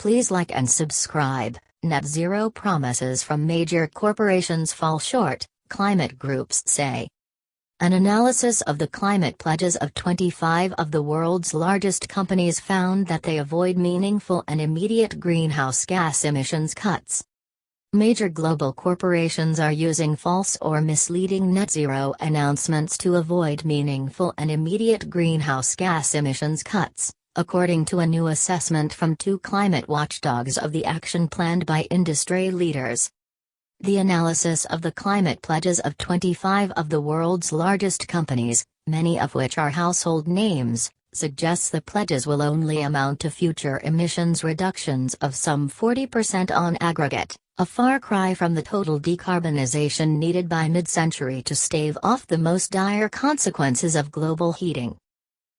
Please like and subscribe. Net zero promises from major corporations fall short, climate groups say. An analysis of the climate pledges of 25 of the world's largest companies found that they avoid meaningful and immediate greenhouse gas emissions cuts. Major global corporations are using false or misleading net zero announcements to avoid meaningful and immediate greenhouse gas emissions cuts, according to a new assessment from two climate watchdogs of the action planned by industry leaders. The analysis of the climate pledges of 25 of the world's largest companies, many of which are household names, suggests the pledges will only amount to future emissions reductions of some 40% on aggregate, a far cry from the total decarbonization needed by mid-century to stave off the most dire consequences of global heating.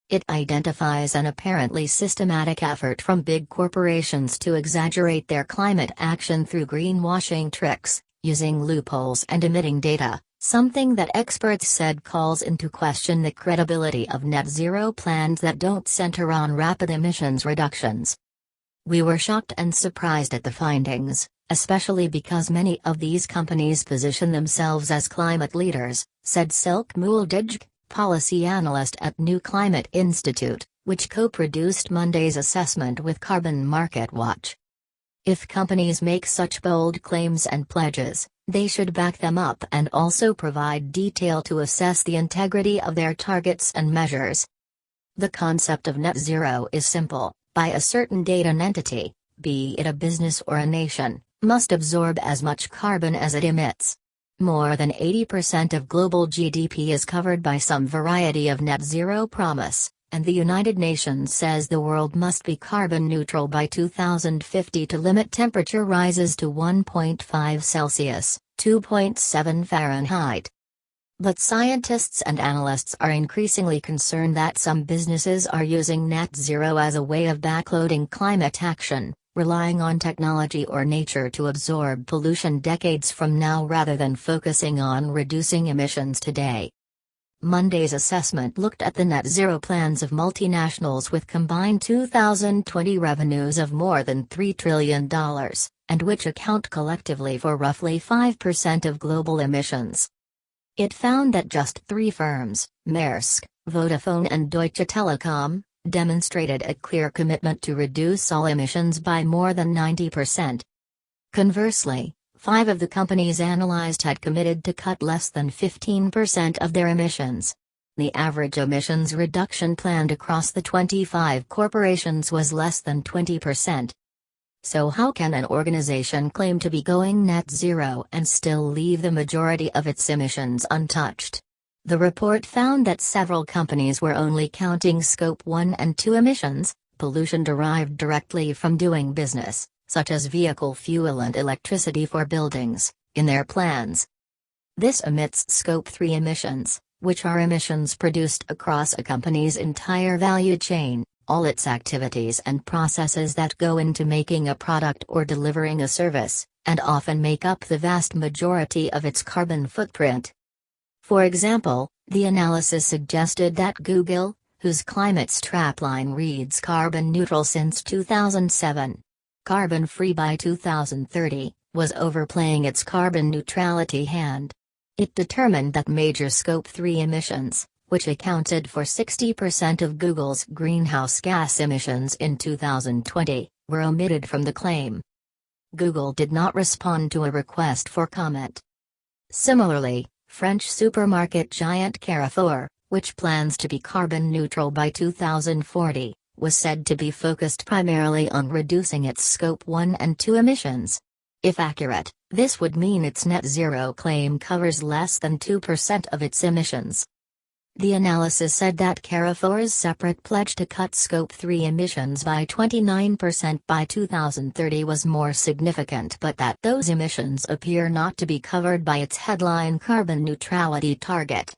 It identifies an apparently systematic effort from big corporations to exaggerate their climate action through greenwashing tricks, using loopholes and omitting data, something that experts said calls into question the credibility of net zero plans that don't center on rapid emissions reductions. We were shocked and surprised at the findings, especially because many of these companies position themselves as climate leaders, said Silke Mouldige, policy analyst at New Climate Institute, which co-produced Monday's assessment with Carbon Market Watch. If companies make such bold claims and pledges, they should back them up and also provide detail to assess the integrity of their targets and measures. The concept of net zero is simple: by a certain date an entity, be it a business or a nation, must absorb as much carbon as it emits. More than 80% of global GDP is covered by some variety of net zero promise, and the United Nations says the world must be carbon neutral by 2050 to limit temperature rises to 1.5 Celsius, 2.7 Fahrenheit. But scientists and analysts are increasingly concerned that some businesses are using net zero as a way of backloading climate action, relying on technology or nature to absorb pollution decades from now rather than focusing on reducing emissions today. Monday's assessment looked at the net zero plans of multinationals with combined 2020 revenues of more than $3 trillion, and which account collectively for roughly 5% of global emissions. It found that just 3 firms, Maersk, Vodafone and Deutsche Telekom, demonstrated a clear commitment to reduce all emissions by more than 90%. Conversely, 5 of the companies analyzed had committed to cut less than 15% of their emissions. The average emissions reduction planned across the 25 corporations was less than 20%. So how can an organization claim to be going net zero and still leave the majority of its emissions untouched? The report found that several companies were only counting Scope 1 and 2 emissions, pollution derived directly from doing business, such as vehicle fuel and electricity for buildings, in their plans. This omits Scope 3 emissions, which are emissions produced across a company's entire value chain, all its activities and processes that go into making a product or delivering a service, and often make up the vast majority of its carbon footprint. For example, the analysis suggested that Google, whose climate strapline reads carbon neutral since 2007, carbon-free by 2030, was overplaying its carbon neutrality hand. It determined that major Scope 3 emissions, which accounted for 60% of Google's greenhouse gas emissions in 2020, were omitted from the claim. Google did not respond to a request for comment. Similarly, French supermarket giant Carrefour, which plans to be carbon neutral by 2040, was said to be focused primarily on reducing its Scope 1 and 2 emissions. If accurate, this would mean its net zero claim covers less than 2% of its emissions. The analysis said that Carrefour's separate pledge to cut Scope 3 emissions by 29% by 2030 was more significant, but that those emissions appear not to be covered by its headline carbon neutrality target.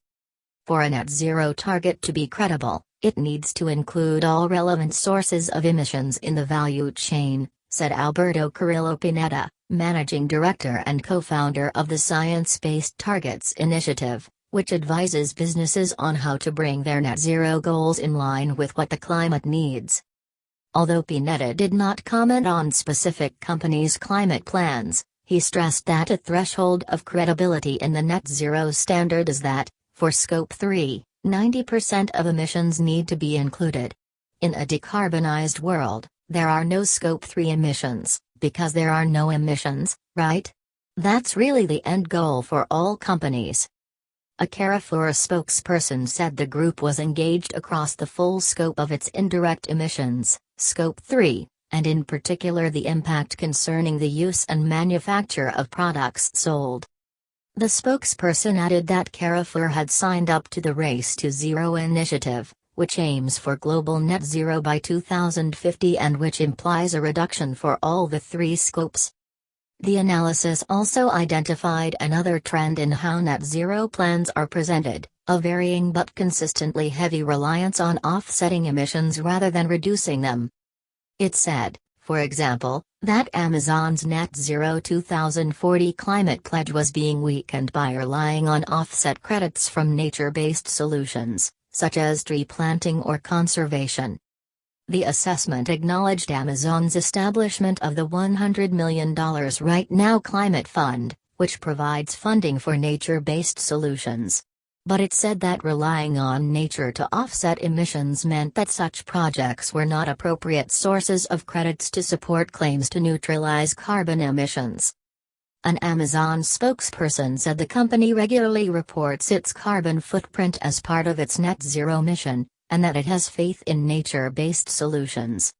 For a net zero target to be credible, it needs to include all relevant sources of emissions in the value chain, said Alberto Carrillo Pineda, managing director and co-founder of the Science Based Targets Initiative, which advises businesses on how to bring their net zero goals in line with what the climate needs. Although Pineda did not comment on specific companies' climate plans, he stressed that a threshold of credibility in the net zero standard is that, for Scope 3, 90% of emissions need to be included. In a decarbonized world, there are no Scope 3 emissions, because there are no emissions, right? That's really the end goal for all companies. A Carrefour spokesperson said the group was engaged across the full scope of its indirect emissions, Scope 3, and in particular the impact concerning the use and manufacture of products sold. The spokesperson added that Carrefour had signed up to the Race to Zero initiative, which aims for global net zero by 2050 and which implies a reduction for all the three scopes. The analysis also identified another trend in how net zero plans are presented, a varying but consistently heavy reliance on offsetting emissions rather than reducing them. It said, for example, that Amazon's net zero 2040 climate pledge was being weakened by relying on offset credits from nature-based solutions, such as tree planting or conservation. The assessment acknowledged Amazon's establishment of the $100 million Right Now Climate Fund, which provides funding for nature-based solutions. But it said that relying on nature to offset emissions meant that such projects were not appropriate sources of credits to support claims to neutralize carbon emissions. An Amazon spokesperson said the company regularly reports its carbon footprint as part of its net zero mission, and that it has faith in nature-based solutions.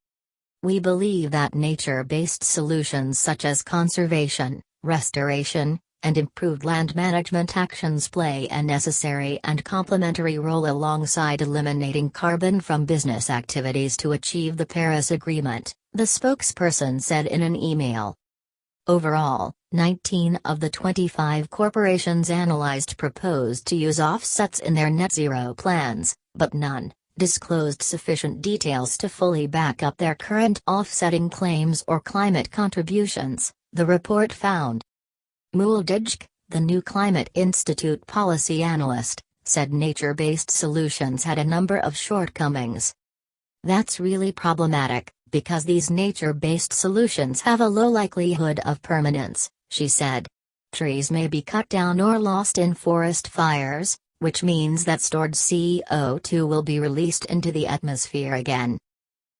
We believe that nature-based solutions such as conservation, restoration, and improved land management actions play a necessary and complementary role alongside eliminating carbon from business activities to achieve the Paris Agreement, the spokesperson said in an email. Overall, 19 of the 25 corporations analyzed proposed to use offsets in their net zero plans, but none disclosed sufficient details to fully back up their current offsetting claims or climate contributions, the report found. Muldijk, the New Climate Institute policy analyst, said nature-based solutions had a number of shortcomings. That's really problematic, because these nature-based solutions have a low likelihood of permanence, she said. Trees may be cut down or lost in forest fires, which means that stored CO2 will be released into the atmosphere again.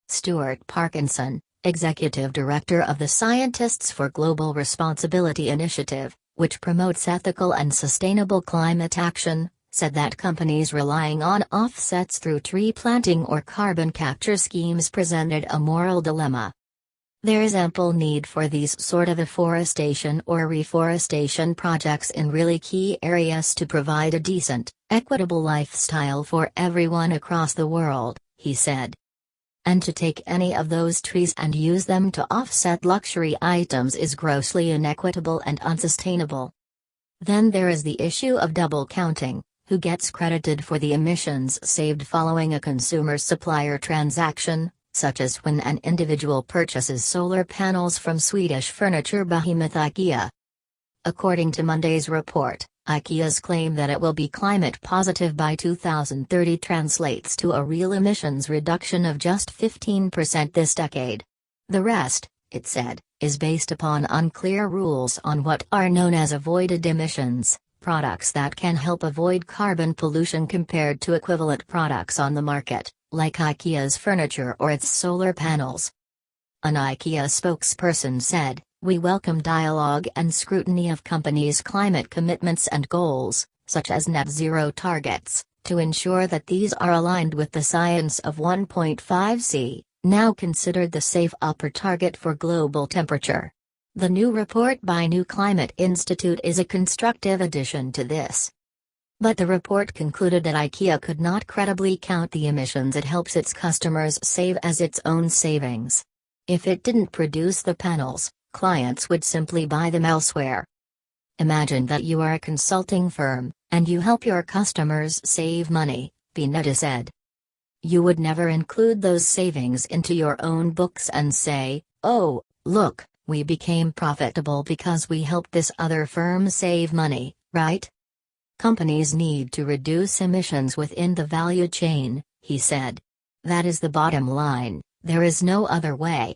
Stuart Parkinson, executive director of the Scientists for Global Responsibility Initiative, which promotes ethical and sustainable climate action, said that companies relying on offsets through tree planting or carbon capture schemes presented a moral dilemma. There is ample need for these sort of afforestation or reforestation projects in really key areas to provide a decent, equitable lifestyle for everyone across the world, he said. And to take any of those trees and use them to offset luxury items is grossly inequitable and unsustainable. Then there is the issue of double counting. Who gets credited for the emissions saved following a consumer-supplier transaction, such as when an individual purchases solar panels from Swedish furniture behemoth IKEA. According to Monday's report, IKEA's claim that it will be climate positive by 2030 translates to a real emissions reduction of just 15% this decade. The rest, it said, is based upon unclear rules on what are known as avoided emissions, products that can help avoid carbon pollution compared to equivalent products on the market, like IKEA's furniture or its solar panels. An IKEA spokesperson said, "We welcome dialogue and scrutiny of companies' climate commitments and goals, such as net zero targets, to ensure that these are aligned with the science of 1.5°C, now considered the safe upper target for global temperature." The new report by New Climate Institute is a constructive addition to this. But the report concluded that IKEA could not credibly count the emissions it helps its customers save as its own savings. If it didn't produce the panels, clients would simply buy them elsewhere. Imagine that you are a consulting firm, and you help your customers save money, Pineda said. You would never include those savings into your own books and say, "Oh, look, we became profitable because we helped this other firm save money," right? Companies need to reduce emissions within the value chain, he said. That is the bottom line. There is no other way.